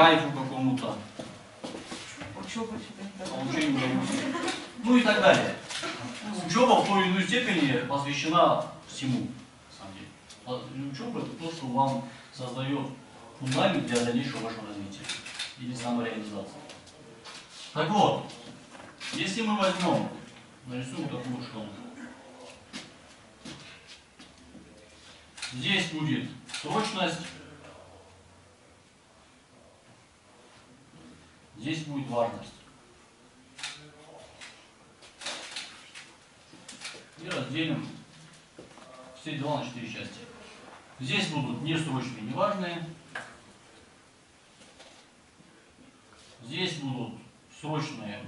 кайфу какому-то, получению удовольствия, ну и так далее. Учеба в той или иной степени посвящена всему, на самом деле. Учеба — это то, что вам создает фундамент для дальнейшего вашего развития или самореализации. Так вот, если мы возьмем, нарисуем такую шкалу, здесь будет срочность, здесь будет важность. И разделим все дела на 4 части. Здесь будут несрочные и неважные. Здесь будут срочные,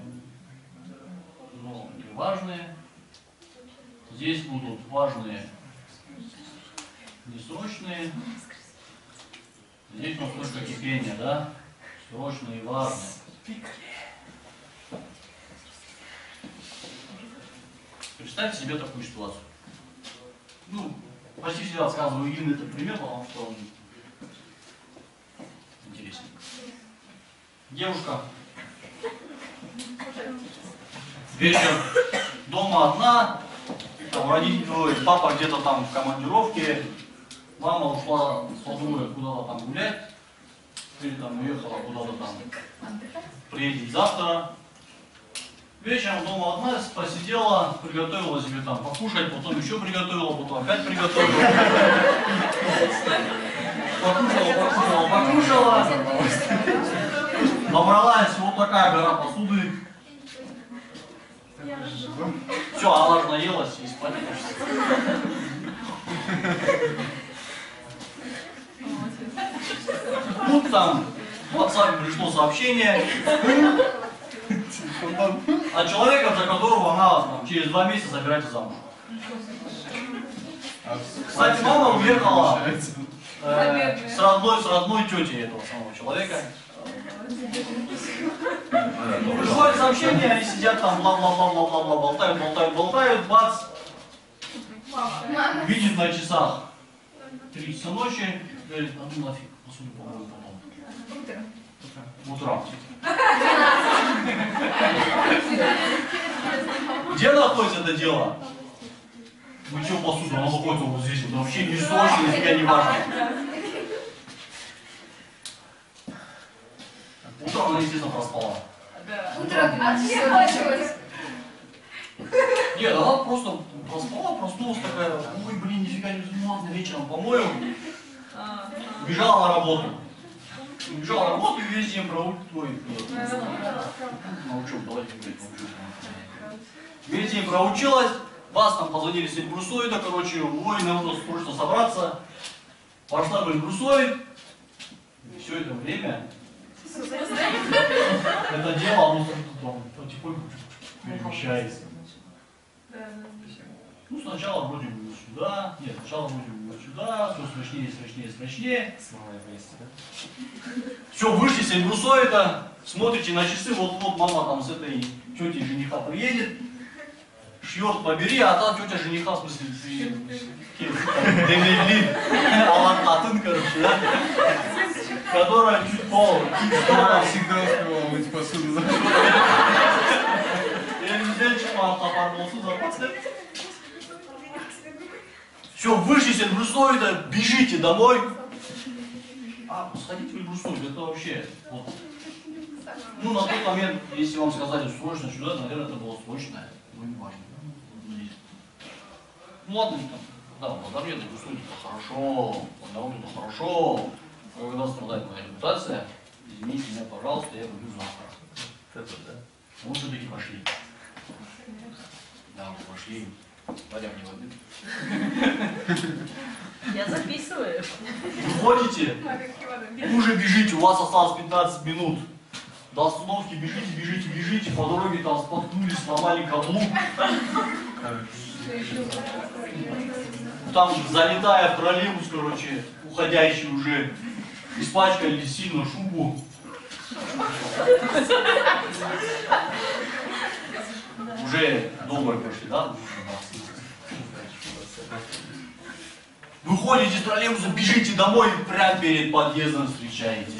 но неважные. Здесь будут важные, несрочные. Здесь у нас точка кипения, да? Срочные и важные. Представьте себе такую ситуацию. Ну, почти всегда рассказываю именно этот пример, потому что он интересен. Девушка. Вечер. Дома одна. Там родители, папа где-то там в командировке. Мама ушла с подругой куда-то там гулять. Или там уехала куда-то там. Приедет завтра. Вечером дома одна посидела, приготовила себе там покушать, потом еще приготовила, потом опять приготовила. Покушала. Набралась вот такая гора посуды. Все, она же наелась и спать хочется. Тут там в WhatsApp пришло сообщение от человека, за которого она там, через 2 месяца собирается замуж. Кстати, мама уехала с родной тетей этого самого человека. Приходит сообщение, они сидят там, бла-бла-бла-бла-бла-бла, болтают, бац. Видит на часах 3 часа ночи, говорит, а ну нафиг, посуду помою потом. Утром. Где находится это дело? Вы что, посуду, она находится вот здесь, это вообще не срочно, для тебя не важно. Утром она, естественно, проспала. Нет, она просто проспала, проснулась такая, ой, блин, нифига не занималась, вечером помою. Бежала на работу. Убежал на работу и весь день Весь день проучилась, вас там позвонили с Эльбрусоида, короче, ой, нам нужно срочно собраться. Пошла в Эльбрусоид. Все это время это дело, оно потихоньку перемещается. Ну, сначала вроде бы сюда, нет, сначала вроде бы сюда, все срочнее. Все, вышли с Эльбрусоида, смотрите на часы, вот мама там с этой тетей жениха приедет, шьет, побери, а та тетя жениха, в смысле, Демельли, Алататын, короче, да? Которая чуть пол, всегда успевала мыть посуду. Все, вышли с Эльбрусоида, бежите домой. А, сходите в Эльбрусоид, это вообще, вот. Ну, на тот момент, если вам сказали срочно сюда, наверное, это было срочное, ну, не важно. Ну, ладно, там, да, благодарю, Эльбрусоид, это хорошо, по это хорошо. Когда страдает моя репутация, извините меня, пожалуйста, я буду завтра. Мы все-таки пошли. Да, мы пошли. Пойдем не воды. Я записываю. Выходите, уже бежите, у вас осталось 15 минут. До остановки бежите, по дороге там споткнулись, сломали каблук. Там, залетая в троллейбус, короче, уходящий уже, испачкали сильно шубу. Уже добрые пошли, да? Выходите из троллейбуса, бежите домой, прямо перед подъездом встречаете.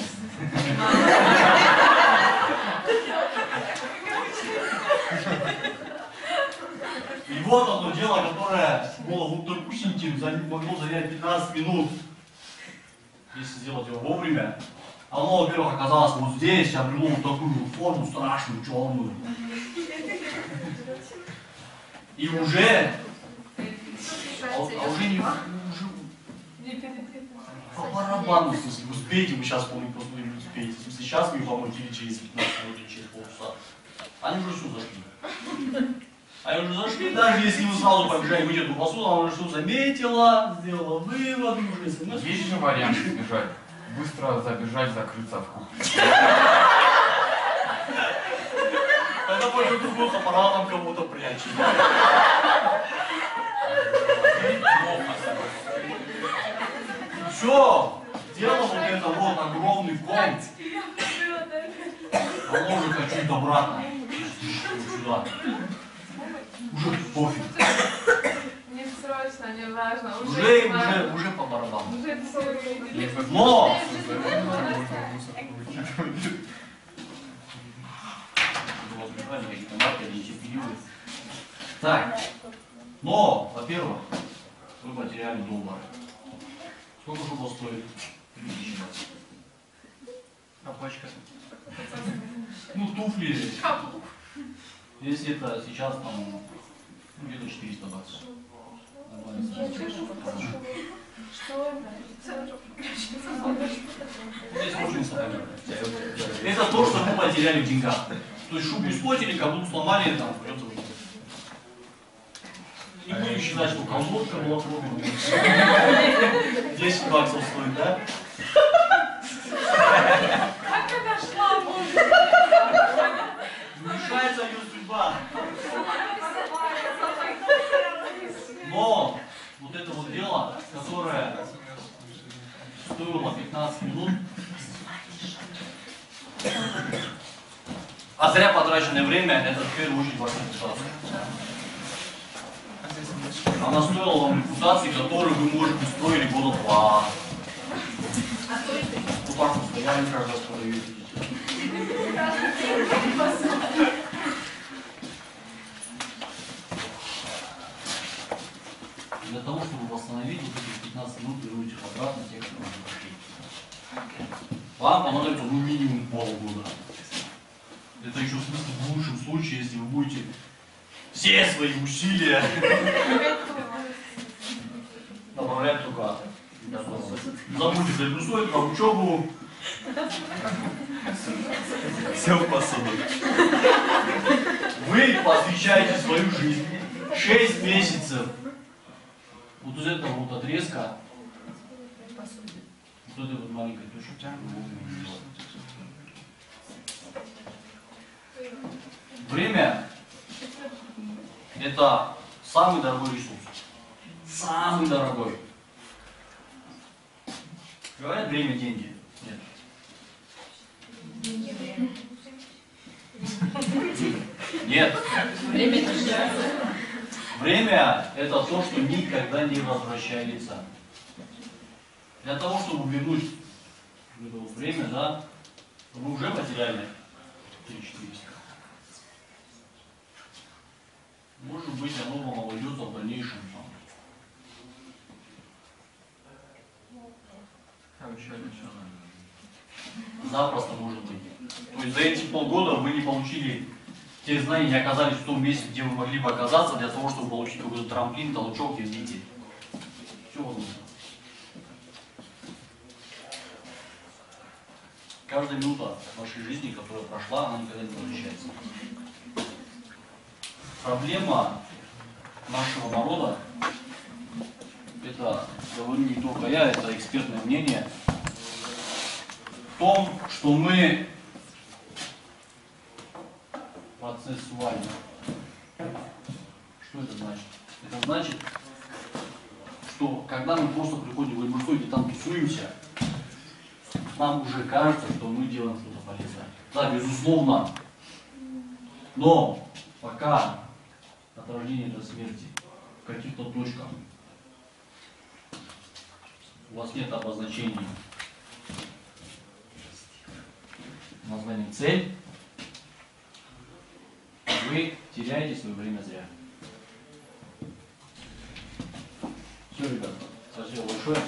было вот допустим, могло занять 15 минут, если сделать его вовремя. Оно, во-первых, оказалось вот здесь, обрело вот такую вот форму страшную, черную. И уже, уже не по барабану, в смысле, успеете вы сейчас помыть, просто не успеете. Если сейчас вы помоете или через 15 минут, или через полчаса. Они уже все зашли. Они уже зашли, даже если вы сразу побежали мыть эту посуду, она уже все заметила, сделала вывод, уже смс. Есть же вариант избежать? Быстро забежать, закрыться в кухне. Тогда пойдет другой аппаратом кого-то прячет. Все, дело вот это вот огромный ком. Положит чуть обратно. Сюда. Уже пофиг. Не срочно, не важно. Уже по барабану. Уже это все. Но! Так, но, во-первых, вы потеряли доллар. Сколько шуба стоит? 3000 баксов. А пачка? Ну, туфли. Если это сейчас там где-то 400 баксов. Что это? Здесь очень сохранено. Это то, что мы потеряли в деньгах. То есть шубу испортили, каблук сломали, там придется выкинуть. Не будем считать, что колодка была сломана. 10 баксов стоит, да? Как она шла, боже? Мешается ее судьба. Но вот это вот дело, которое стоило 15 минут, а зря потраченное время, это в первую очередь ваша репутация. Она стоила вам репутации, которую вы, может быть, строили года 2. Ну, пожалуйста, я не каждый раз продаю. Для того, чтобы восстановить вот эти 15 минут, вернуть их обратно, тех, кто уже пошли. Вам понадобится ну минимум полгода. Это еще в смысле в лучшем случае, если вы будете все свои усилия направлять только. Забудьте за плюсой, про учебу. Все в посуду. Вы посвящаете свою жизнь 6 месяцев. Вот из этого вот отрезка, вот этой вот маленькой точки. Время – это самый дорогой ресурс. Самый дорогой. Говорят, время – деньги. Нет. Нет. Время – это то, что никогда не возвращается. Для того, чтобы вернуть это вот время, да, вы уже потеряли 3400. Может быть, оно вам обойдется в дальнейшем. Запросто может быть. То есть за эти полгода вы не получили тех знаний, не оказались в том месте, где вы могли бы оказаться, для того, чтобы получить какой-то трамплин, толчок и взлететь. Все возможно. Каждая минута вашей жизни, которая прошла, она никогда не возвращается. Проблема нашего народа, это говорю не только я, это экспертное мнение, в том, что мы процессуальны. Что это значит? Это значит, что когда мы просто приходим в игру и там тусуемся, нам уже кажется, что мы делаем что-то полезное. Да, безусловно. Но пока от рождения до смерти в каких-то точках у вас нет обозначений названием цель, вы теряете свое время зря. Все, ребята. Спасибо большое.